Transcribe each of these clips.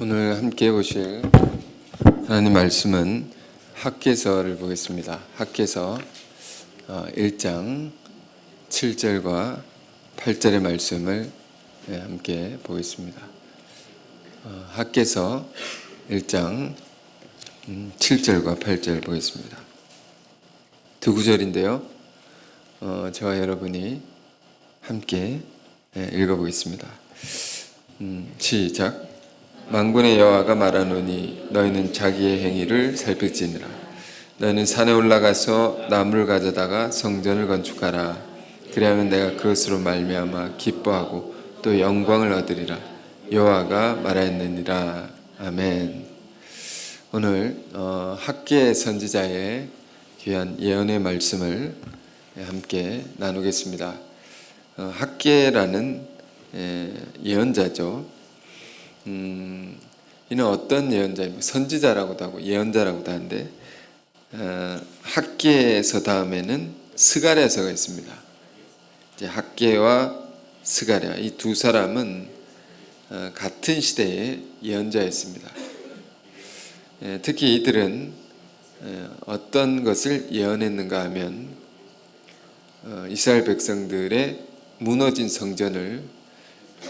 오늘 함께 보실 하나님 말씀은 학개서를 보겠습니다. 학개서 1장 7절과 8절의 말씀을 함께 보겠습니다. 학개서 1장 7절과 8절 보겠습니다. 두 구절인데요. 저와 여러분이 함께 읽어보겠습니다. 시작. 만군의 여호와가 말하노니 너희는 자기의 행위를 살필지니라. 너희는 산에 올라가서 나무를 가져다가 성전을 건축하라. 그리하면 내가 그것으로 말미암아 기뻐하고 또 영광을 얻으리라. 여호와가 말하였느니라. 아멘. 오늘 학개 선지자의 귀한 예언의 말씀을 함께 나누겠습니다. 학개라는 예언자죠. 이는 어떤 예언자입니까? 선지자라고도 하고 예언자라고도 하는데 학개서 다음에는 스가랴서가 있습니다. 이제 학개와 스가랴 이 두 사람은 같은 시대의 예언자였습니다. 특히 이들은 어떤 것을 예언했는가 하면 이스라엘 백성들의 무너진 성전을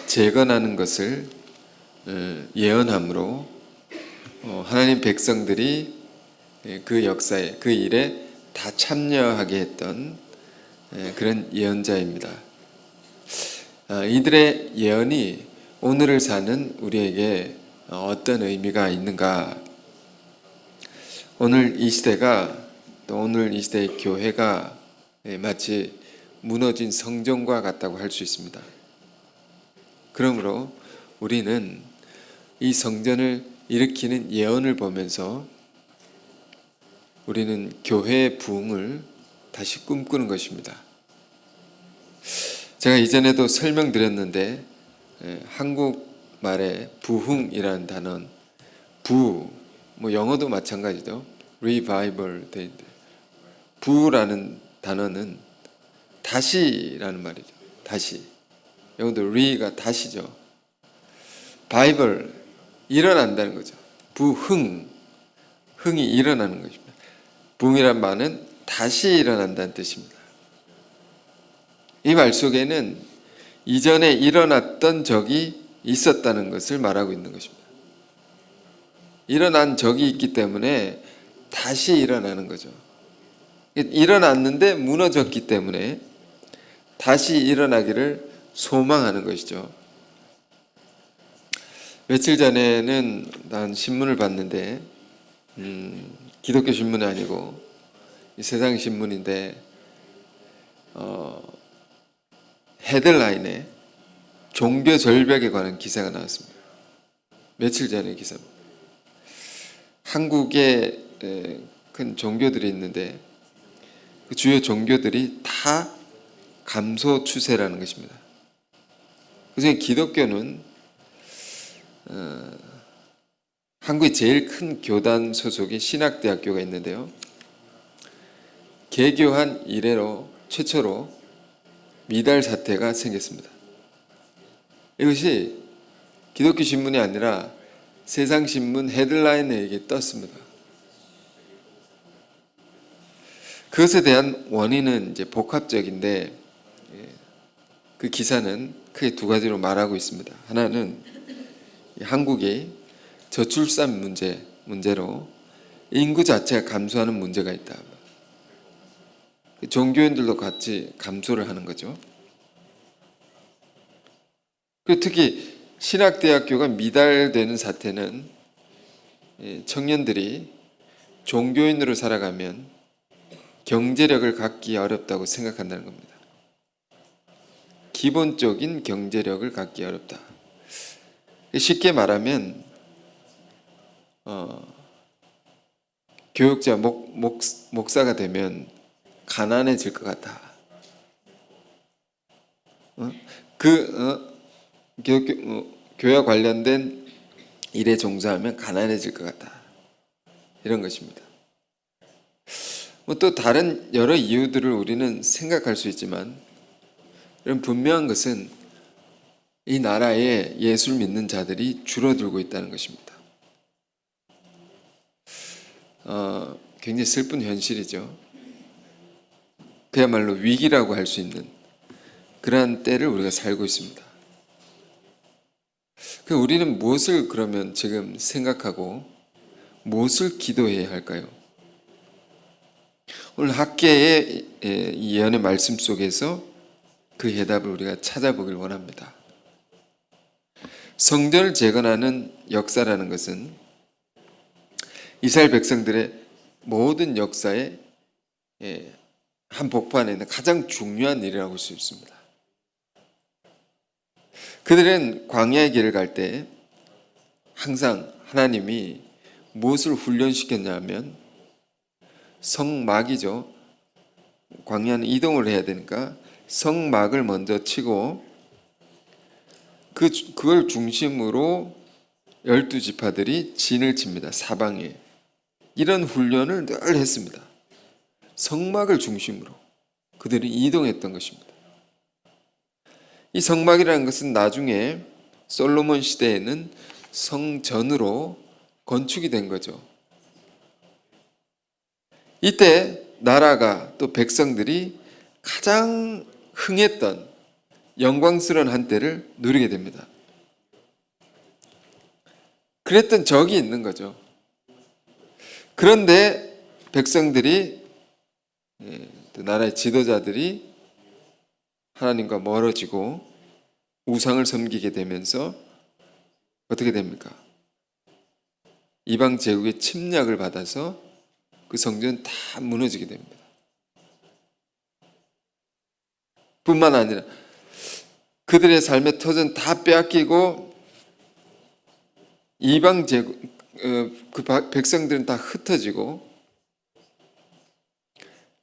재건하는 것을 예언함으로 하나님 백성들이 그 역사에 그 일에 다 참여하게 했던 그런 예언자입니다. 이들의 예언이 오늘을 사는 우리에게 어떤 의미가 있는가? 오늘 이 시대가 또 오늘 이 시대의 교회가 마치 무너진 성전과 같다고 할 수 있습니다. 그러므로 우리는 이 성전을 일으키는 예언을 보면서 우리는 교회의 부흥을 다시 꿈꾸는 것입니다. 제가 이전에도 설명드렸는데 한국말에 부흥이라는 단어는 영어도 마찬가지죠. revival 되는데 부라는 단어는 다시라는 말이죠. 다시. 영어도 re가 다시죠. 바이블 일어난다는 거죠. 부흥, 흥이 일어나는 것입니다. 부흥이란 말은 다시 일어난다는 뜻입니다. 이 말 속에는 이전에 일어났던 적이 있었다는 것을 말하고 있는 것입니다. 일어난 적이 있기 때문에 다시 일어나는 거죠. 일어났는데 무너졌기 때문에 다시 일어나기를 소망하는 것이죠. 며칠 전에는 난 신문을 봤는데 기독교 신문이 아니고 세상 신문인데 헤드라인에 종교 절벽에 관한 기사가 나왔습니다. 며칠 전의 기사입니다. 한국에 큰 종교들이 있는데 그 주요 종교들이 다 감소 추세라는 것입니다. 그중에 기독교는 한국의 제일 큰 교단 소속의 신학대학교가 있는데요. 개교한 이래로 최초로 미달 사태가 생겼습니다. 이것이 기독교 신문이 아니라 세상 신문 헤드라인에 이게 떴습니다. 그것에 대한 원인은 이제 복합적인데 그 기사는 크게 두 가지로 말하고 있습니다. 하나는 한국이 저출산 문제로 인구 자체가 감소하는 문제가 있다. 종교인들도 같이 감소를 하는 거죠. 특히 신학대학교가 미달되는 사태는 청년들이 종교인으로 살아가면 경제력을 갖기 어렵다고 생각한다는 겁니다. 기본적인 경제력을 갖기 어렵다. 쉽게 말하면 교육자 목사가 되면 가난해질 것 같다. 교회와 관련된 일에 종사하면 가난해질 것 같다. 이런 것입니다. 또 다른 여러 이유들을 우리는 생각할 수 있지만 분명한 것은 이 나라에 예수를 믿는 자들이 줄어들고 있다는 것입니다. 굉장히 슬픈 현실이죠. 그야말로 위기라고 할 수 있는 그러한 때를 우리가 살고 있습니다. 우리는 무엇을 그러면 지금 생각하고 무엇을 기도해야 할까요? 오늘 학계의 예언의 말씀 속에서 그 해답을 우리가 찾아보길 원합니다. 성전을 재건하는 역사라는 것은 이스라엘 백성들의 모든 역사의 한 복판에 있는 가장 중요한 일이라고 할 수 있습니다. 그들은 광야의 길을 갈 때 항상 하나님이 무엇을 훈련시켰냐면 성막이죠. 광야는 이동을 해야 되니까 성막을 먼저 치고 그걸 중심으로 12지파들이 진을 칩니다. 사방에. 이런 훈련을 늘 했습니다. 성막을 중심으로 그들이 이동했던 것입니다. 이 성막이라는 것은 나중에 솔로몬 시대에는 성전으로 건축이 된 거죠. 이때 나라가 또 백성들이 가장 흥했던 영광스러운 한때를 누리게 됩니다. 그랬던 적이 있는 거죠. 그런데 백성들이 또 나라의 지도자들이 하나님과 멀어지고 우상을 섬기게 되면서 어떻게 됩니까? 이방 제국의 침략을 받아서 그 성전은 다 무너지게 됩니다. 뿐만 아니라 그들의 삶의 터전 다 빼앗기고 이방 제국 그 백성들은 다 흩어지고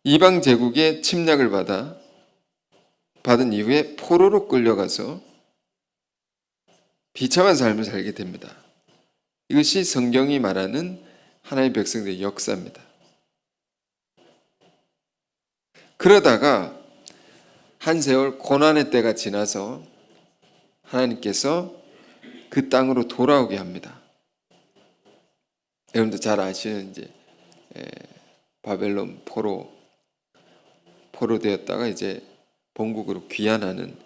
이방 제국의 침략을 받은 이후에 포로로 끌려가서 비참한 삶을 살게 됩니다. 이것이 성경이 말하는 하나님의 백성들의 역사입니다. 그러다가 한 세월 고난의 때가 지나서 하나님께서 그 땅으로 돌아오게 합니다. 여러분들 잘 아시는 이제 바벨론 포로 되었다가 이제 본국으로 귀환하는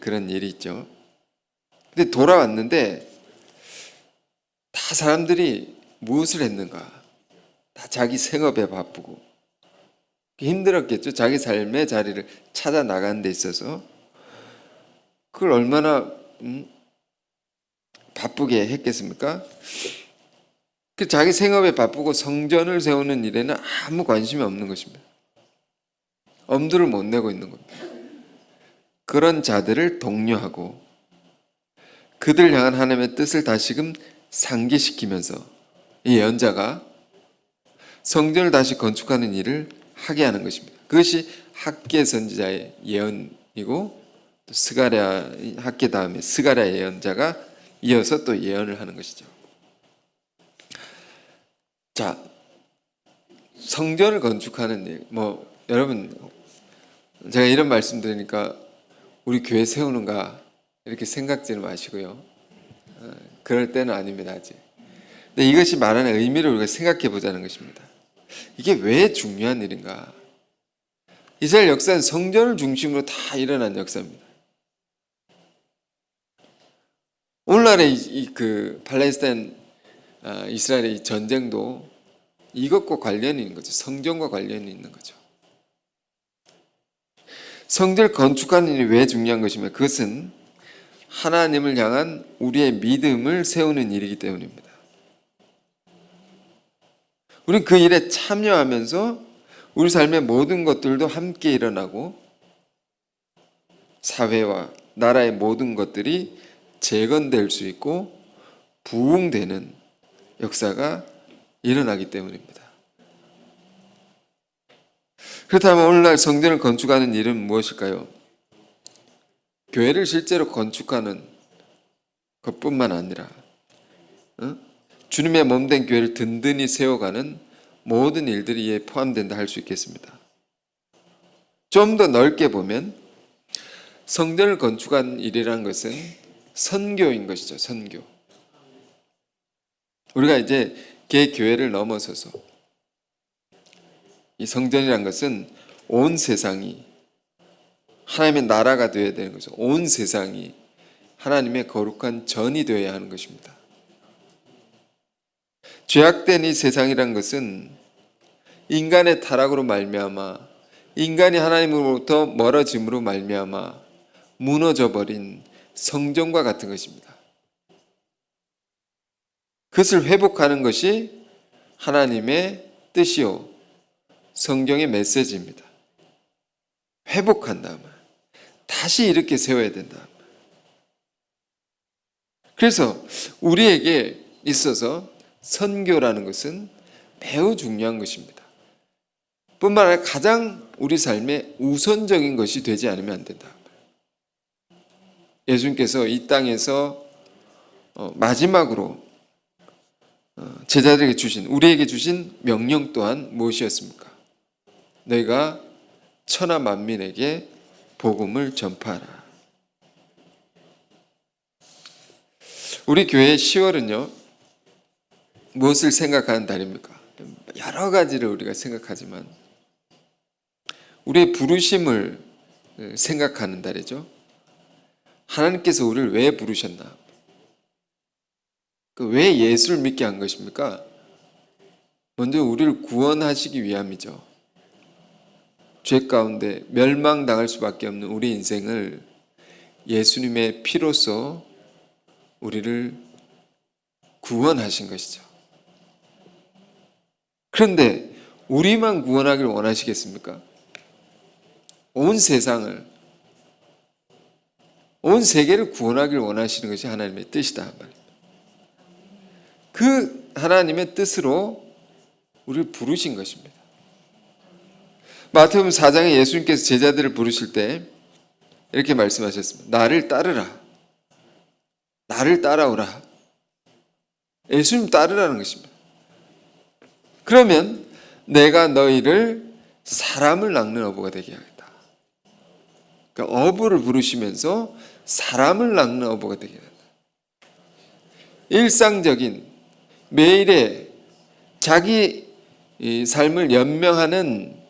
그런 일이 있죠. 근데 돌아왔는데 다 사람들이 무엇을 했는가? 다 자기 생업에 바쁘고 힘들었겠죠. 자기 삶의 자리를 찾아 나가는 데 있어서 그걸 얼마나 바쁘게 했겠습니까? 그 자기 생업에 바쁘고 성전을 세우는 일에는 아무 관심이 없는 것입니다. 엄두를 못 내고 있는 겁니다. 그런 자들을 독려하고 그들 향한 하나님의 뜻을 다시금 상기시키면서 이 예언자가 성전을 다시 건축하는 일을 하게 하는 것입니다. 그것이 학계 선지자의 예언이고 또 스가랴 학계 다음에 스가랴 예언자가 이어서 또 예언을 하는 것이죠. 자, 성전을 건축하는 일, 여러분 제가 이런 말씀 드리니까 우리 교회 세우는가 이렇게 생각지는 마시고요. 그럴 때는 아닙니다, 아직. 근데 이것이 말하는 의미를 우리가 생각해 보자는 것입니다. 이게 왜 중요한 일인가? 이스라엘 역사는 성전을 중심으로 다 일어난 역사입니다. 오늘날의 그 팔레스타인 이스라엘의 이 전쟁도 이것과 관련이 있는 거죠. 성전과 관련이 있는 거죠. 성전을 건축하는 일이 왜 중요한 것이며 그것은 하나님을 향한 우리의 믿음을 세우는 일이기 때문입니다. 우리는 그 일에 참여하면서 우리 삶의 모든 것들도 함께 일어나고 사회와 나라의 모든 것들이 재건될 수 있고 부흥되는 역사가 일어나기 때문입니다. 그렇다면 오늘날 성전을 건축하는 일은 무엇일까요? 교회를 실제로 건축하는 것뿐만 아니라 주님의 몸된 교회를 든든히 세워가는 모든 일들이 이에 포함된다 할 수 있겠습니다. 좀 더 넓게 보면 성전을 건축한 일이라는 것은 선교인 것이죠. 선교. 우리가 이제 개교회를 넘어서서 이 성전이란 것은 온 세상이 하나님의 나라가 되어야 되는 거죠. 온 세상이 하나님의 거룩한 전이 되어야 하는 것입니다. 죄악된 이 세상이란 것은 인간의 타락으로 말미암아 인간이 하나님으로부터 멀어짐으로 말미암아 무너져버린 성전과 같은 것입니다. 그것을 회복하는 것이 하나님의 뜻이요 성경의 메시지입니다. 회복한다. 다시 이렇게 세워야 된다. 그래서 우리에게 있어서 선교라는 것은 매우 중요한 것입니다. 뿐만 아니라 가장 우리 삶의 우선적인 것이 되지 않으면 안 된다. 예수님께서 이 땅에서 마지막으로 제자들에게 주신, 우리에게 주신 명령 또한 무엇이었습니까? 너희가 천하 만민에게 복음을 전파하라. 우리 교회 10월은요 무엇을 생각하는 달입니까? 여러 가지를 우리가 생각하지만 우리의 부르심을 생각하는 달이죠. 하나님께서 우리를 왜 부르셨나? 왜 예수를 믿게 한 것입니까? 먼저 우리를 구원하시기 위함이죠. 죄 가운데 멸망당할 수밖에 없는 우리 인생을 예수님의 피로써 우리를 구원하신 것이죠. 그런데 우리만 구원하기를 원하시겠습니까? 온 세상을, 온 세계를 구원하기를 원하시는 것이 하나님의 뜻이다. 그 하나님의 뜻으로 우리를 부르신 것입니다. 마태복음 4장에 예수님께서 제자들을 부르실 때 이렇게 말씀하셨습니다. 나를 따르라. 나를 따라오라. 예수님 따르라는 것입니다. 그러면 내가 너희를 사람을 낚는 어부가 되게 하겠다. 그러니까 어부를 부르시면서 사람을 낚는 어부가 되게 한다. 일상적인 매일의 자기 삶을 연명하는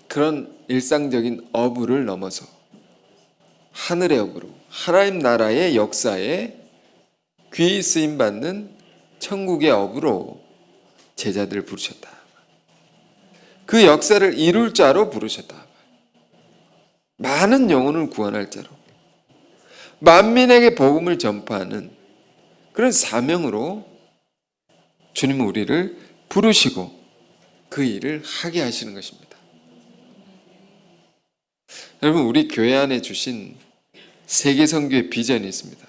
그런 일상적인 어부를 넘어서 하늘의 어부로 하나님 나라의 역사에 귀히 쓰임받는 천국의 어부로 제자들을 부르셨다. 그 역사를 이룰 자로 부르셨다. 많은 영혼을 구원할 자로 만민에게 복음을 전파하는 그런 사명으로 주님은 우리를 부르시고 그 일을 하게 하시는 것입니다. 여러분, 우리 교회 안에 주신 세계선교의 비전이 있습니다.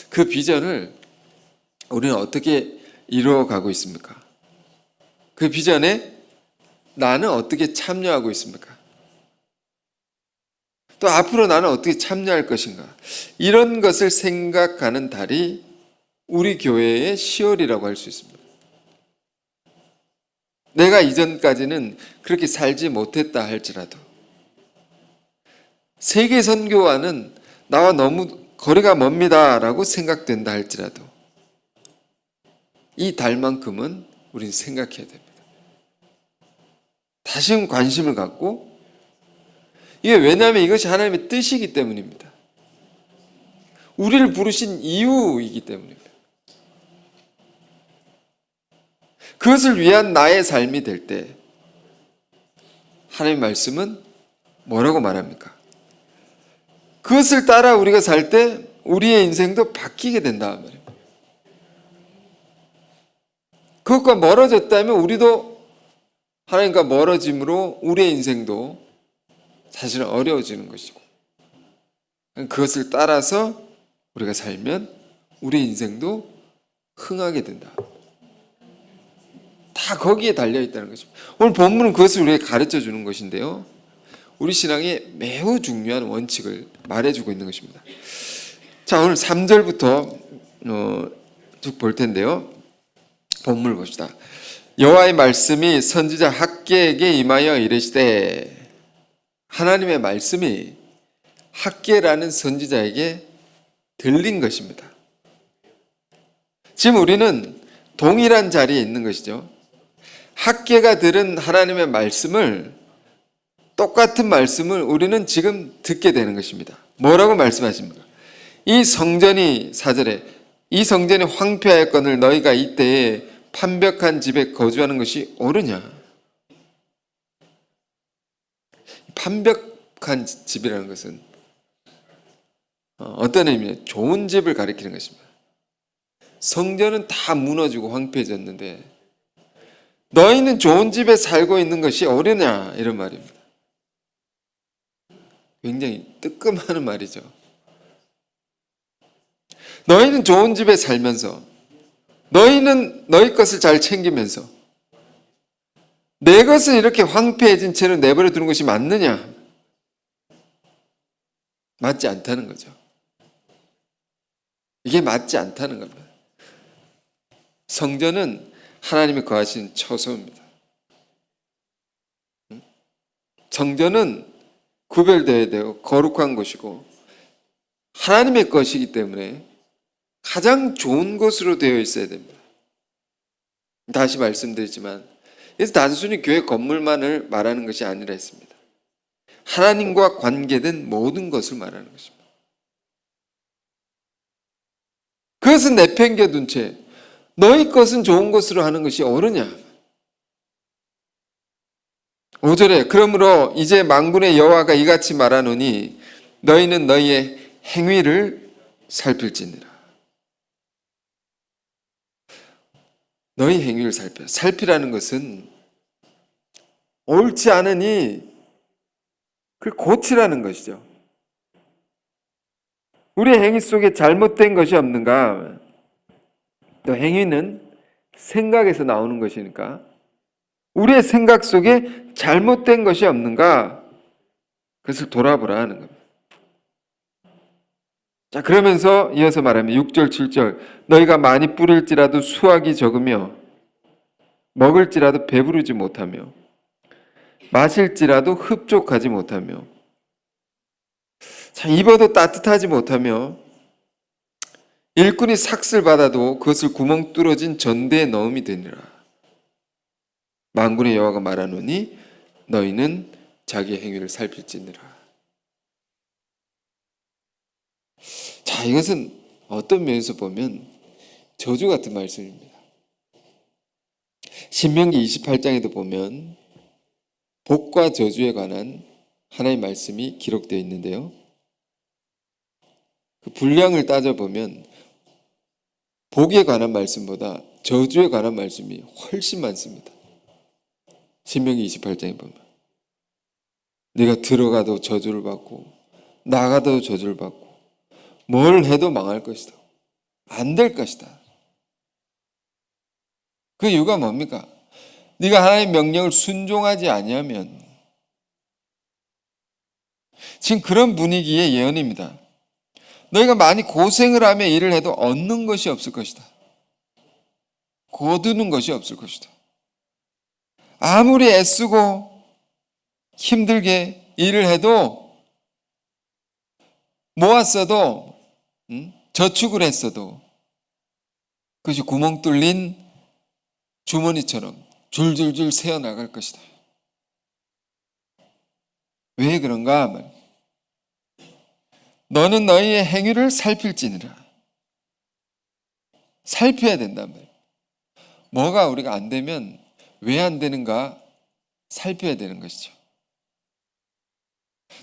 그 비전을 우리는 어떻게 이루어가고 있습니까? 그 비전에 나는 어떻게 참여하고 있습니까? 또 앞으로 나는 어떻게 참여할 것인가? 이런 것을 생각하는 달이 우리 교회의 10월이라고 할 수 있습니다. 내가 이전까지는 그렇게 살지 못했다 할지라도 세계 선교와는 나와 너무 거리가 멉니다라고 생각된다 할지라도 이 달만큼은 우리는 생각해야 됩니다. 다시금 관심을 갖고 이게 왜냐하면 이것이 하나님의 뜻이기 때문입니다. 우리를 부르신 이유이기 때문입니다. 그것을 위한 나의 삶이 될 때 하나님의 말씀은 뭐라고 말합니까? 그것을 따라 우리가 살 때 우리의 인생도 바뀌게 된다 말입니다. 그것과 멀어졌다면 우리도 하나님과 멀어짐으로 우리의 인생도 사실은 어려워지는 것이고 그것을 따라서 우리가 살면 우리 인생도 흥하게 된다. 다 거기에 달려있다는 것입니다. 오늘 본문은 그것을 우리에게 가르쳐 주는 것인데요. 우리 신앙의 매우 중요한 원칙을 말해주고 있는 것입니다. 자, 오늘 3절부터 쭉 볼 텐데요. 본문을 봅시다. 여호와의 말씀이 선지자 학개에게 임하여 이르시되 하나님의 말씀이 학개라는 선지자에게 들린 것입니다. 지금 우리는 동일한 자리에 있는 것이죠. 학개가 들은 하나님의 말씀을, 똑같은 말씀을 우리는 지금 듣게 되는 것입니다. 뭐라고 말씀하십니까? 이 성전이, 4절에 이 성전이 황폐하였거늘 너희가 이때에 판벽한 집에 거주하는 것이 옳으냐? 판벽한 집이라는 것은 어떤 의미예요? 좋은 집을 가리키는 것입니다. 성전은 다 무너지고 황폐해졌는데 너희는 좋은 집에 살고 있는 것이 옳으냐? 이런 말입니다. 굉장히 뜨끔하는 말이죠. 너희는 좋은 집에 살면서, 너희는 너희 것을 잘 챙기면서 내 것을 이렇게 황폐해진 채로 내버려 두는 것이 맞느냐? 맞지 않다는 거죠. 이게 맞지 않다는 겁니다. 성전은 하나님이 거하신 처소입니다. 성전은 구별되어야 되고 거룩한 곳이고 하나님의 것이기 때문에 가장 좋은 곳으로 되어 있어야 됩니다. 다시 말씀드리지만 그래서 단순히 교회 건물만을 말하는 것이 아니라 했습니다. 하나님과 관계된 모든 것을 말하는 것입니다. 그것은 내팽겨둔 채 너희 것은 좋은 것으로 하는 것이 옳으냐? 5절에 그러므로 이제 만군의 여호와가 이같이 말하노니 너희는 너희의 행위를 살필지니라. 너희 행위를 살피라는 것은 옳지 않으니 그걸 고치라는 것이죠. 우리의 행위 속에 잘못된 것이 없는가? 또 행위는 생각에서 나오는 것이니까 우리의 생각 속에 잘못된 것이 없는가? 그것을 돌아보라 하는 겁니다. 자, 그러면서 이어서 말하면 6절, 7절 너희가 많이 뿌릴지라도 수확이 적으며 먹을지라도 배부르지 못하며 마실지라도 흡족하지 못하며 자, 입어도 따뜻하지 못하며 일꾼이 삭슬 받아도 그것을 구멍 뚫어진 전대에 넣음이 되니라. 만군의 여호와가 말하노니 너희는 자기의 행위를 살필지니라. 자, 이것은 어떤 면에서 보면 저주 같은 말씀입니다. 신명기 28장에도 보면 복과 저주에 관한 하나님의 말씀이 기록되어 있는데요. 그 분량을 따져보면 복에 관한 말씀보다 저주에 관한 말씀이 훨씬 많습니다. 신명기 28장에 보면 네가 들어가도 저주를 받고 나가도 저주를 받고 뭘 해도 망할 것이다. 안 될 것이다. 그 이유가 뭡니까? 네가 하나님의 명령을 순종하지 아니하면 지금 그런 분위기의 예언입니다. 너희가 많이 고생을 하며 일을 해도 얻는 것이 없을 것이다. 거두는 것이 없을 것이다. 아무리 애쓰고 힘들게 일을 해도 모았어도 저축을 했어도 그것이 구멍 뚫린 주머니처럼 줄줄줄 새어나갈 것이다. 왜 그런가? 너는 너희의 행위를 살필지니라. 살펴야 된단 말이에요. 뭐가 우리가 안 되면 왜 안 되는가 살펴야 되는 것이죠.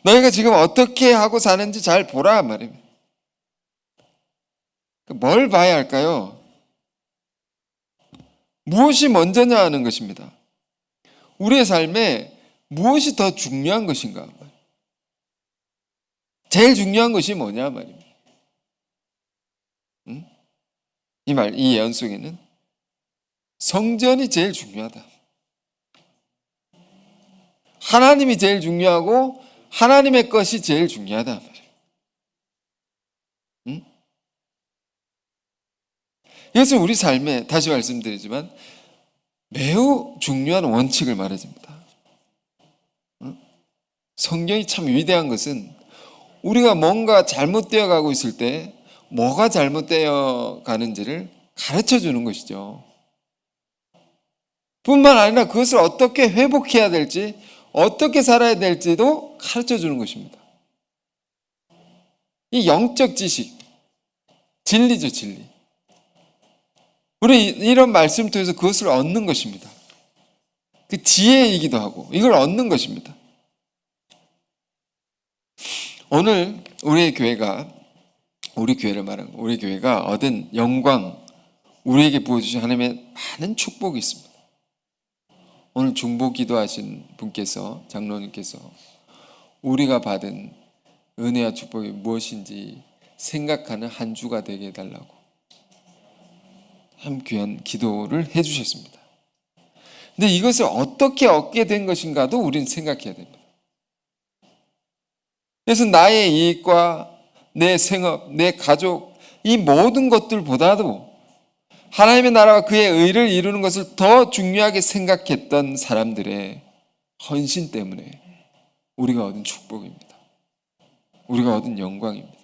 너희가 지금 어떻게 하고 사는지 잘 보라 말입니다. 뭘 봐야 할까요? 무엇이 먼저냐 하는 것입니다. 우리의 삶에 무엇이 더 중요한 것인가? 제일 중요한 것이 뭐냐 말입니다. 이 예언 속에는 성전이 제일 중요하다. 하나님이 제일 중요하고 하나님의 것이 제일 중요하다. 그래서 우리 삶에 다시 말씀드리지만 매우 중요한 원칙을 말해줍니다. 성경이 참 위대한 것은 우리가 뭔가 잘못되어 가고 있을 때 뭐가 잘못되어 가는지를 가르쳐 주는 것이죠. 뿐만 아니라 그것을 어떻게 회복해야 될지, 어떻게 살아야 될지도 가르쳐 주는 것입니다. 이 영적 지식, 진리죠, 진리. 우리 이런 말씀 통해서 그것을 얻는 것입니다. 그 지혜이기도 하고 이걸 얻는 것입니다. 오늘 우리의 교회가, 우리 교회를 말하는 거, 우리 교회가 얻은 영광, 우리에게 부어주신 하나님의 많은 축복이 있습니다. 오늘 중보 기도하신 분께서, 장로님께서 우리가 받은 은혜와 축복이 무엇인지 생각하는 한 주가 되게 해달라고 참 귀한 기도를 해주셨습니다. 근데 이것을 어떻게 얻게 된 것인가도 우리는 생각해야 됩니다. 그래서 나의 이익과 내 생업, 내 가족, 이 모든 것들보다도 하나님의 나라와 그의 의를 이루는 것을 더 중요하게 생각했던 사람들의 헌신 때문에 우리가 얻은 축복입니다. 우리가 얻은 영광입니다.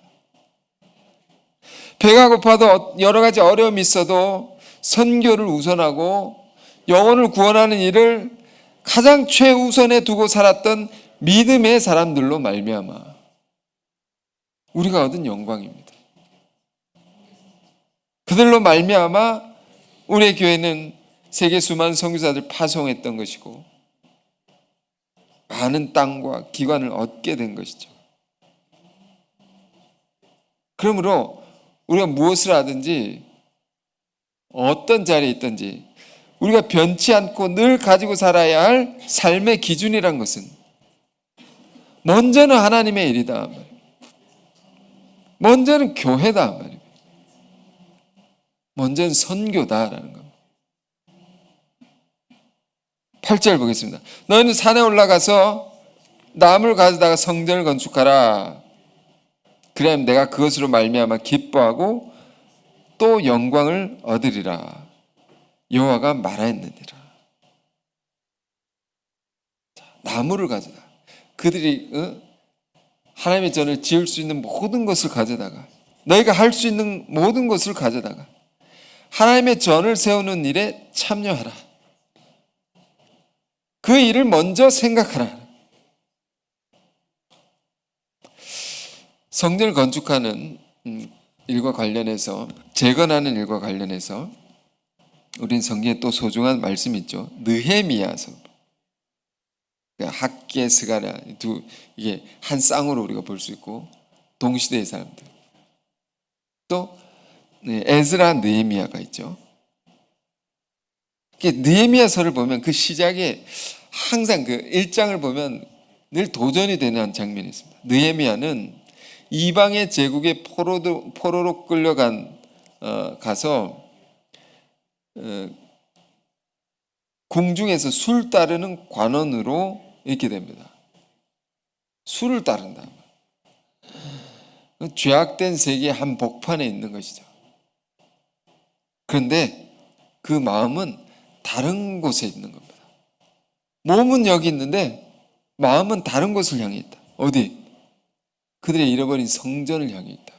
배가 고파도 여러 가지 어려움이 있어도 선교를 우선하고 영혼을 구원하는 일을 가장 최우선에 두고 살았던 믿음의 사람들로 말미암아 우리가 얻은 영광입니다. 그들로 말미암아 우리의 교회는 세계 수많은 선교사들 파송했던 것이고 많은 땅과 기관을 얻게 된 것이죠. 그러므로 우리가 무엇을 하든지 어떤 자리에 있든지 우리가 변치 않고 늘 가지고 살아야 할 삶의 기준이란 것은 먼저는 하나님의 일이다. 먼저는 교회다. 먼저는 선교다라는 겁니다. 8절 보겠습니다. 너희는 산에 올라가서 나무를 가져다가 성전을 건축하라. 그래야 내가 그것으로 말미암아 기뻐하고 또 영광을 얻으리라. 여호와가 말하였느니라. 나무를 가져다. 그들이 하나님의 전을 지을 수 있는 모든 것을 가져다가, 너희가 할 수 있는 모든 것을 가져다가 하나님의 전을 세우는 일에 참여하라. 그 일을 먼저 생각하라. 성전을 건축하는 일과 관련해서, 재건하는 일과 관련해서 우린 성경에 또 소중한 말씀이 있죠. 느헤미야서. 학계 스가랴 이게 한 쌍으로 우리가 볼 수 있고 동시대의 사람들. 또 에스라 느헤미야가 있죠. 느헤미야서를 보면 그 시작에 항상 그 1장을 보면 늘 도전이 되는 장면이 있습니다. 느헤미야는 이방의 제국에 포로로 끌려간 가서 궁중에서 술 따르는 관원으로 있게 됩니다. 술을 따른다. 죄악된 세계의 한 복판에 있는 것이죠. 그런데 그 마음은 다른 곳에 있는 겁니다. 몸은 여기 있는데 마음은 다른 곳을 향해 있다. 어디? 그들의 잃어버린 성전을 향해 있다.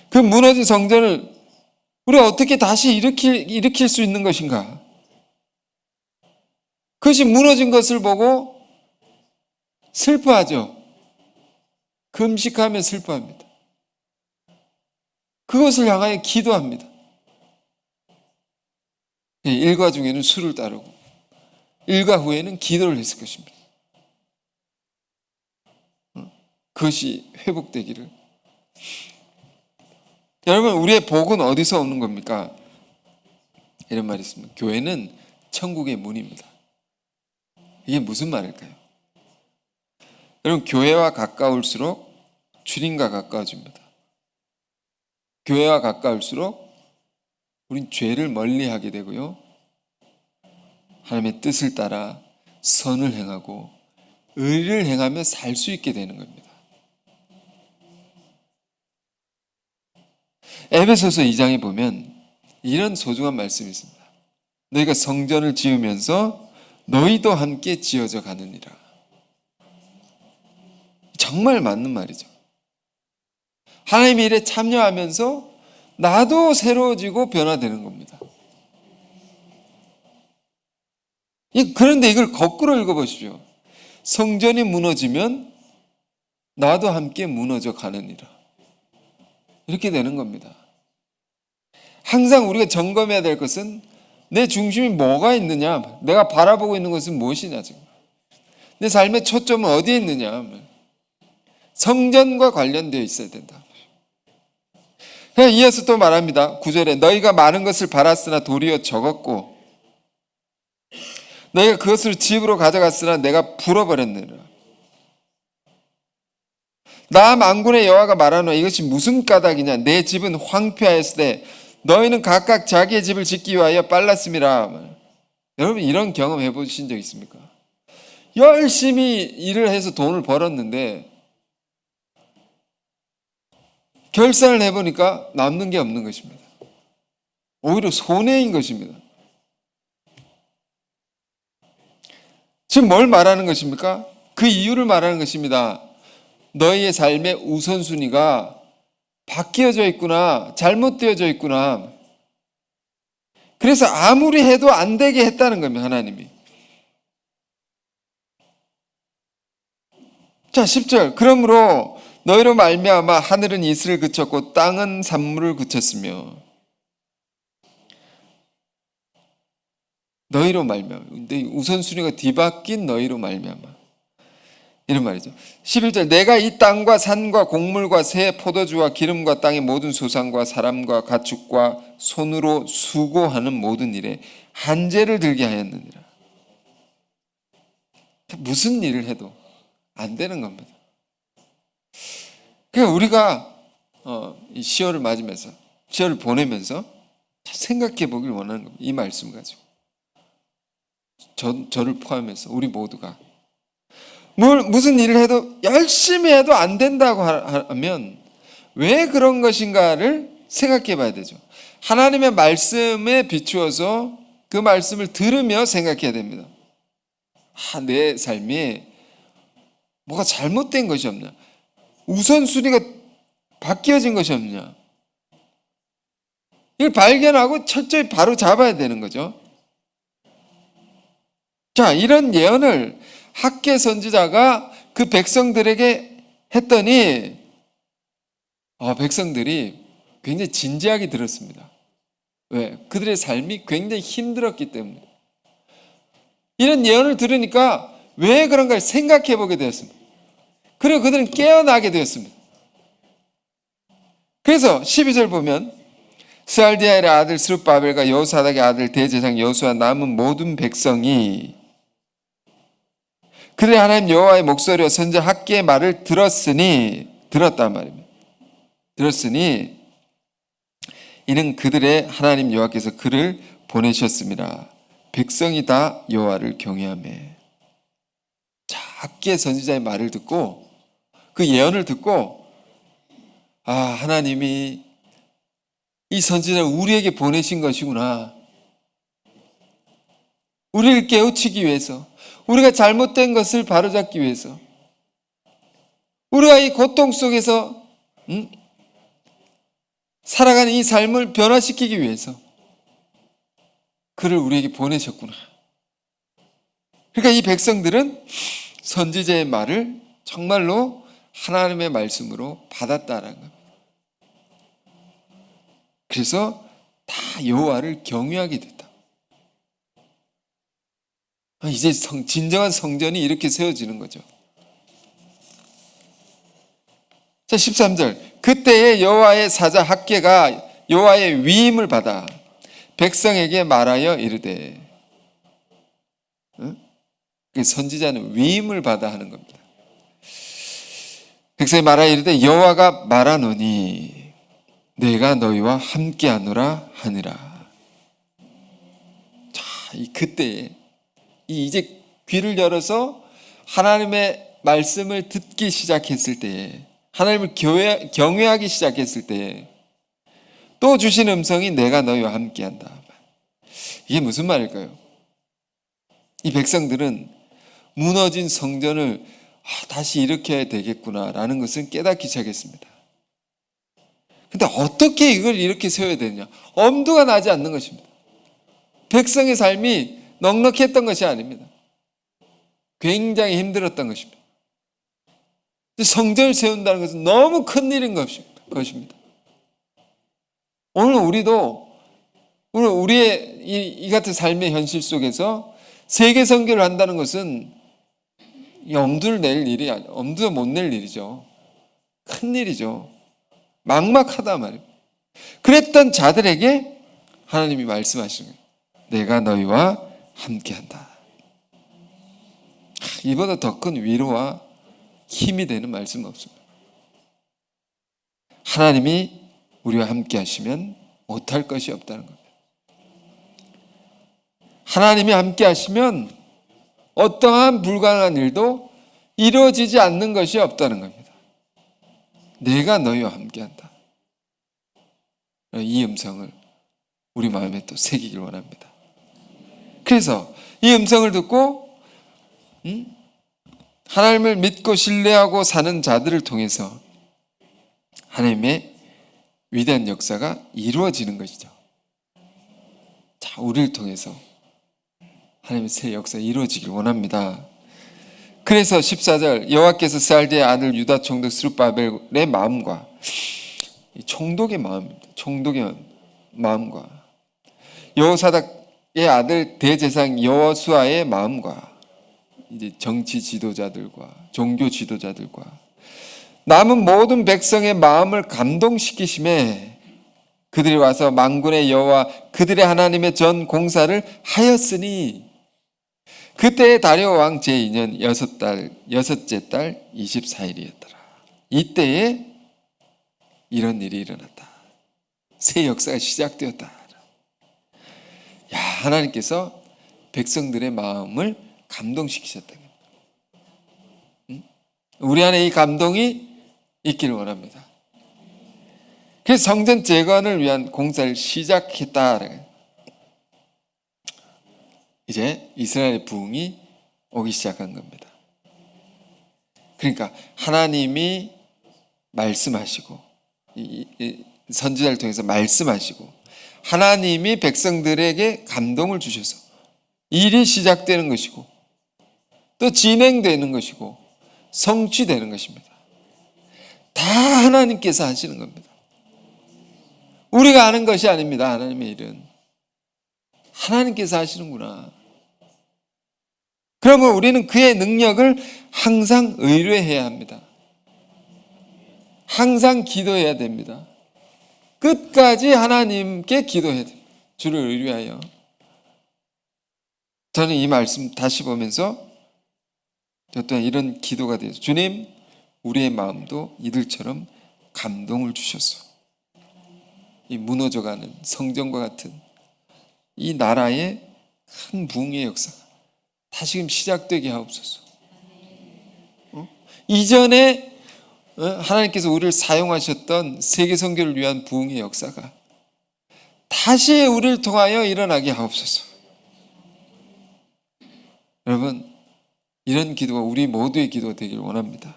그 무너진 성전을 우리가 어떻게 다시 일으킬 수 있는 것인가? 그것이 무너진 것을 보고 슬퍼하죠. 금식하며 슬퍼합니다. 그것을 향하여 기도합니다. 일과 중에는 술을 따르고 일과 후에는 기도를 했을 것입니다. 그것이 회복되기를. 여러분, 우리의 복은 어디서 오는 겁니까? 이런 말이 있습니다. 교회는 천국의 문입니다. 이게 무슨 말일까요? 여러분, 교회와 가까울수록 주님과 가까워집니다. 교회와 가까울수록 우린 죄를 멀리하게 되고요, 하나님의 뜻을 따라 선을 행하고 의를 행하며 살 수 있게 되는 겁니다. 에베소서 2장에 보면 이런 소중한 말씀이 있습니다. 너희가 성전을 지으면서 너희도 함께 지어져 가느니라. 정말 맞는 말이죠. 하나님의 일에 참여하면서 나도 새로워지고 변화되는 겁니다. 그런데 이걸 거꾸로 읽어보십시오. 성전이 무너지면 나도 함께 무너져 가느니라. 이렇게 되는 겁니다. 항상 우리가 점검해야 될 것은 내 중심이 뭐가 있느냐, 내가 바라보고 있는 것은 무엇이냐, 지금 내 삶의 초점은 어디에 있느냐, 성전과 관련되어 있어야 된다. 그냥 이어서 또 말합니다. 9절에 너희가 많은 것을 바랐으나 도리어 적었고 너희가 그것을 집으로 가져갔으나 내가 불어버렸느니라. 나 만군의 여호와가 말하노 이것이 무슨 까닭이냐, 내 집은 황폐하였을 때 너희는 각각 자기의 집을 짓기 위하여 빨랐음이라. 여러분 이런 경험 해보신 적 있습니까? 열심히 일을 해서 돈을 벌었는데 결산을 해보니까 남는 게 없는 것입니다. 오히려 손해인 것입니다. 지금 뭘 말하는 것입니까? 그 이유를 말하는 것입니다. 너희의 삶의 우선순위가 바뀌어져 있구나, 잘못되어져 있구나. 그래서 아무리 해도 안 되게 했다는 겁니다, 하나님이. 자, 10절. 그러므로 너희로 말미암아 하늘은 이슬을 그쳤고 땅은 산물을 그쳤으며. 너희로 말미암아. 근데 우선순위가 뒤바뀐 너희로 말미암아. 이런 말이죠. 11절. 내가 이 땅과 산과 곡물과 새 포도주와 기름과 땅의 모든 소산과 사람과 가축과 손으로 수고하는 모든 일에 한제를 들게 하였느니라. 무슨 일을 해도 안 되는 겁니다. 그러니까 우리가 이 10월을 맞으면서 10월을 보내면서 생각해 보길 원하는 겁니다. 이 말씀 가지고 저를 포함해서 우리 모두가 무슨 일을 해도 열심히 해도 안 된다고 하면 왜 그런 것인가를 생각해 봐야 되죠. 하나님의 말씀에 비추어서 그 말씀을 들으며 생각해야 됩니다. 내 삶에 뭐가 잘못된 것이 없냐, 우선순위가 바뀌어진 것이 없냐, 이걸 발견하고 철저히 바로 잡아야 되는 거죠. 자, 이런 예언을 학개 선지자가 그 백성들에게 했더니 백성들이 굉장히 진지하게 들었습니다. 왜? 그들의 삶이 굉장히 힘들었기 때문에. 이런 예언을 들으니까 왜 그런가 생각해 보게 되었습니다. 그리고 그들은 깨어나게 되었습니다. 그래서 12절 보면 스알디엘의 아들 스룹바벨과 여호사닥의 아들 대제사장 여호수아 남은 모든 백성이 그들의 하나님 여호와의 목소리와 선지자 학개의 말을 들었단 말입니다. 들었으니 이는 그들의 하나님 여호와께서 그를 보내셨습니다. 백성이 다 여호와를 경외하며. 자, 학개 선지자의 말을 듣고 그 예언을 듣고 하나님이 이 선지자를 우리에게 보내신 것이구나. 우리를 깨우치기 위해서, 우리가 잘못된 것을 바로잡기 위해서, 우리가 이 고통 속에서 살아가는 이 삶을 변화시키기 위해서 그를 우리에게 보내셨구나. 그러니까 이 백성들은 선지자의 말을 정말로 하나님의 말씀으로 받았다라는 겁니다. 그래서 다 여호와를 경외하게 됐다. 이제 진정한 성전이 이렇게 세워지는 거죠. 자, 13절. 그때에 여호와의 사자 학개가 여호와의 위임을 받아 백성에게 말하여 이르되, 선지자는 위임을 받아 하는 겁니다. 백성이 말하여 이르되 여호와가 말하노니 내가 너희와 함께하노라 하니라. 자, 그때에 이제 귀를 열어서 하나님의 말씀을 듣기 시작했을 때에, 하나님을 경외하기 시작했을 때에 또 주신 음성이 내가 너희와 함께한다. 이게 무슨 말일까요? 이 백성들은 무너진 성전을 다시 이렇게 해야 되겠구나라는 것은 깨닫기 시작했습니다. 근데 어떻게 이걸 이렇게 세워야 되냐? 엄두가 나지 않는 것입니다. 백성의 삶이 넉넉했던 것이 아닙니다. 굉장히 힘들었던 것입니다. 성전을 세운다는 것은 너무 큰 일인 것입니다. 오늘 우리도 우리의 이 같은 삶의 현실 속에서 세계 선교를 한다는 것은 엄두를 낼 일이 아니에요. 엄두도 못 낼 일이죠. 큰 일이죠. 막막하다 말입니다. 그랬던 자들에게 하나님이 말씀하시는 거예요. 내가 너희와 함께한다. 이보다 더 큰 위로와 힘이 되는 말씀은 없습니다. 하나님이 우리와 함께 하시면 못할 것이 없다는 겁니다. 하나님이 함께 하시면 어떠한 불가능한 일도 이루어지지 않는 것이 없다는 겁니다. 내가 너희와 함께한다. 이 음성을 우리 마음에 또 새기길 원합니다. 그래서 이 음성을 듣고 하나님을 믿고 신뢰하고 사는 자들을 통해서 하나님의 위대한 역사가 이루어지는 것이죠. 자, 우리를 통해서 하나님의 새 역사 이루어지길 원합니다. 그래서 14절 여호와께서 스알디의 아들 유다 총독 스룹바벨의 마음과 총독의 마음입니다. 총독의 마음과 여호사닥의 아들 대제사장 여호수아의 마음과 이제 정치 지도자들과 종교 지도자들과 남은 모든 백성의 마음을 감동시키심에 그들이 와서 만군의 여호와 그들의 하나님의 전 공사를 하였으니 그때의 다리오 왕 제2년 여섯째 달 24일이었더라. 이때에 이런 일이 일어났다. 새 역사가 시작되었다. 야, 하나님께서 백성들의 마음을 감동시키셨다. 우리 안에 이 감동이 있기를 원합니다. 그래서 성전 재건을 위한 공사를 시작했다. 이제 이스라엘의 부흥이 오기 시작한 겁니다. 그러니까 하나님이 말씀하시고 선지자를 통해서 말씀하시고 하나님이 백성들에게 감동을 주셔서 일이 시작되는 것이고 또 진행되는 것이고 성취되는 것입니다. 다 하나님께서 하시는 겁니다. 우리가 아는 것이 아닙니다. 하나님의 일은 하나님께서 하시는구나. 그러면 우리는 그의 능력을 항상 의뢰해야 합니다. 항상 기도해야 됩니다. 끝까지 하나님께 기도해야 됩니다. 주를 의뢰하여. 저는 이 말씀 다시 보면서 저 또한 이런 기도가 돼요. 주님, 우리의 마음도 이들처럼 감동을 주셔서 이 무너져가는 성전과 같은 이 나라의 큰 부흥의 역사가 다시금 시작되게 하옵소서. 이전에 하나님께서 우리를 사용하셨던 세계 선교를 위한 부흥의 역사가 다시 우리를 통하여 일어나게 하옵소서. 여러분, 이런 기도가 우리 모두의 기도가 되길 원합니다.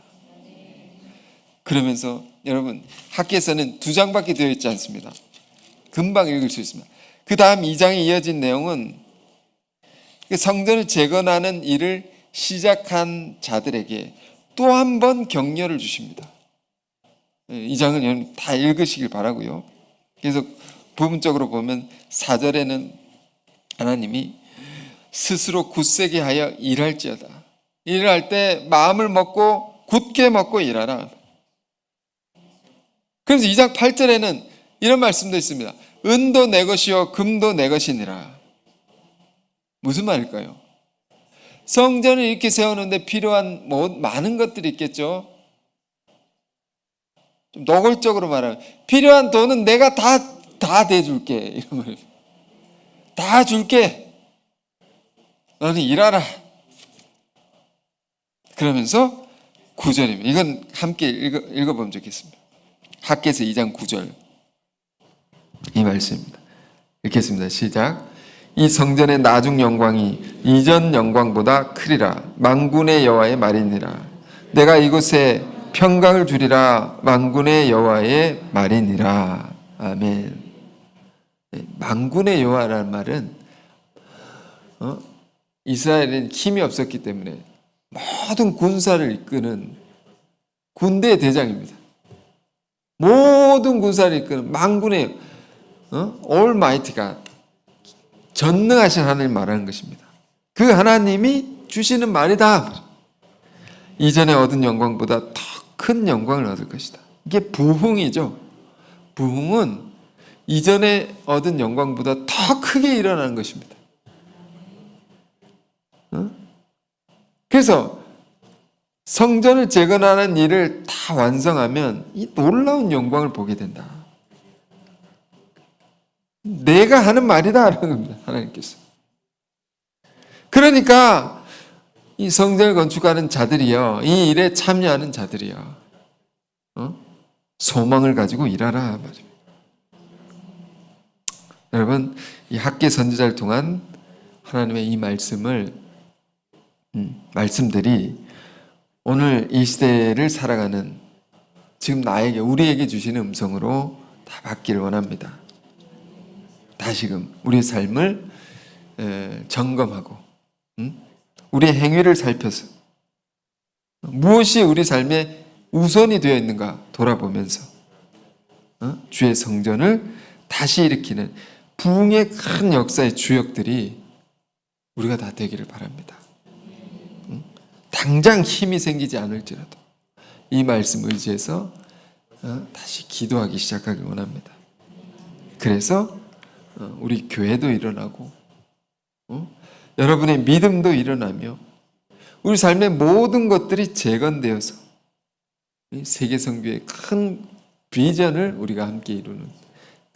그러면서 여러분, 학계에서는 2장밖에 되어 있지 않습니다. 금방 읽을 수 있습니다. 그 다음 2장에 이어진 내용은 성전을 재건하는 일을 시작한 자들에게 또 한 번 격려를 주십니다. 이 장은 여러분 다 읽으시길 바라고요. 그래서 부분적으로 보면 4절에는 하나님이 스스로 굳세게 하여 일할지어다. 일을 할 때 마음을 먹고 굳게 먹고 일하라. 그래서 2장 8절에는 이런 말씀도 있습니다. 은도 내 것이요 금도 내 것이니라. 무슨 말일까요? 성전을 이렇게 세우는데 필요한 많은 것들이 있겠죠. 좀 노골적으로 말하면 필요한 돈은 내가 다 대줄게. 이런 말입니다. 다 줄게. 너는 일하라. 그러면서 9절입니다. 이건 함께 읽어보면 좋겠습니다. 학개서 2장 9절 이 말씀입니다. 읽겠습니다. 시작. 이 성전의 나중 영광이 이전 영광보다 크리라. 만군의 여호와의 말이니라. 내가 이곳에 평강을 주리라. 만군의 여호와의 말이니라. 아멘. 만군의 여호와라는 말은 이스라엘은 힘이 없었기 때문에 모든 군사를 이끄는 군대의 대장입니다. 모든 군사를 이끄는 만군의 올마이티가 전능하신 하나님 말하는 것입니다. 그 하나님이 주시는 말이다. 이전에 얻은 영광보다 더 큰 영광을 얻을 것이다. 이게 부흥이죠. 부흥은 이전에 얻은 영광보다 더 크게 일어나는 것입니다. 그래서 성전을 재건하는 일을 다 완성하면 이 놀라운 영광을 보게 된다. 내가 하는 말이다 라는 겁니다. 하나님께서. 그러니까 이 성전을 건축하는 자들이요, 이 일에 참여하는 자들이요, 소망을 가지고 일하라 말입니다. 여러분, 이 학계 선지자를 통한 하나님의 이 말씀들이 오늘 이 시대를 살아가는 지금 나에게, 우리에게 주시는 음성으로 다 받기를 원합니다. 다시금 우리의 삶을 점검하고 우리의 행위를 살펴서 무엇이 우리 삶에 우선이 되어 있는가 돌아보면서 주의 성전을 다시 일으키는 부흥의 큰 역사의 주역들이 우리가 다 되기를 바랍니다. 당장 힘이 생기지 않을지라도 이 말씀 의지해서 다시 기도하기 시작하길 원합니다. 그래서 우리 교회도 일어나고 여러분의 믿음도 일어나며 우리 삶의 모든 것들이 재건되어서 세계 선교의 큰 비전을 우리가 함께 이루는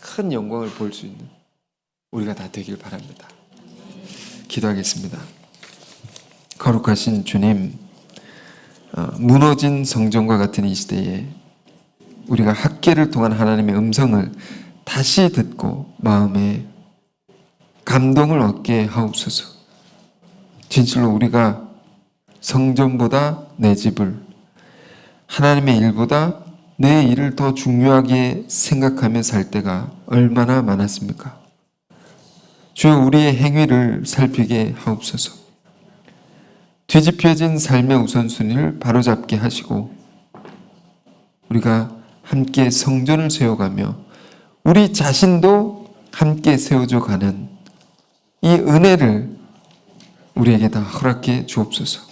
큰 영광을 볼 수 있는 우리가 다 되길 바랍니다. 기도하겠습니다. 거룩하신 주님, 무너진 성전과 같은 이 시대에 우리가 학계를 통한 하나님의 음성을 다시 듣고 마음에 감동을 얻게 하옵소서. 진실로 우리가 성전보다 내 집을, 하나님의 일보다 내 일을 더 중요하게 생각하며 살 때가 얼마나 많았습니까? 주여, 우리의 행위를 살피게 하옵소서. 뒤집혀진 삶의 우선순위를 바로잡게 하시고 우리가 함께 성전을 세워가며 우리 자신도 함께 세워져 가는 이 은혜를 우리에게 다 허락해 주옵소서.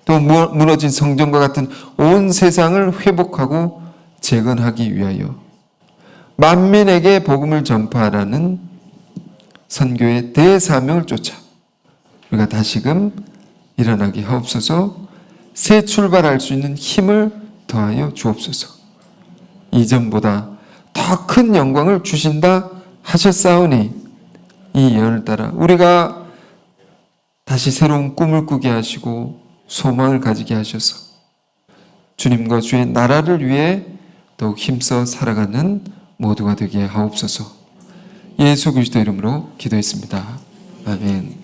또 무너진 성전과 같은 온 세상을 회복하고 재건하기 위하여 만민에게 복음을 전파하라는 선교의 대사명을 쫓아 우리가 다시금 일어나게 하옵소서. 새 출발할 수 있는 힘을 더하여 주옵소서. 이전보다 더 큰 영광을 주신다 하셨사오니 이 예언을 따라 우리가 다시 새로운 꿈을 꾸게 하시고 소망을 가지게 하셔서 주님과 주의 나라를 위해 더욱 힘써 살아가는 모두가 되게 하옵소서. 예수 그리스도 이름으로 기도했습니다. 아멘.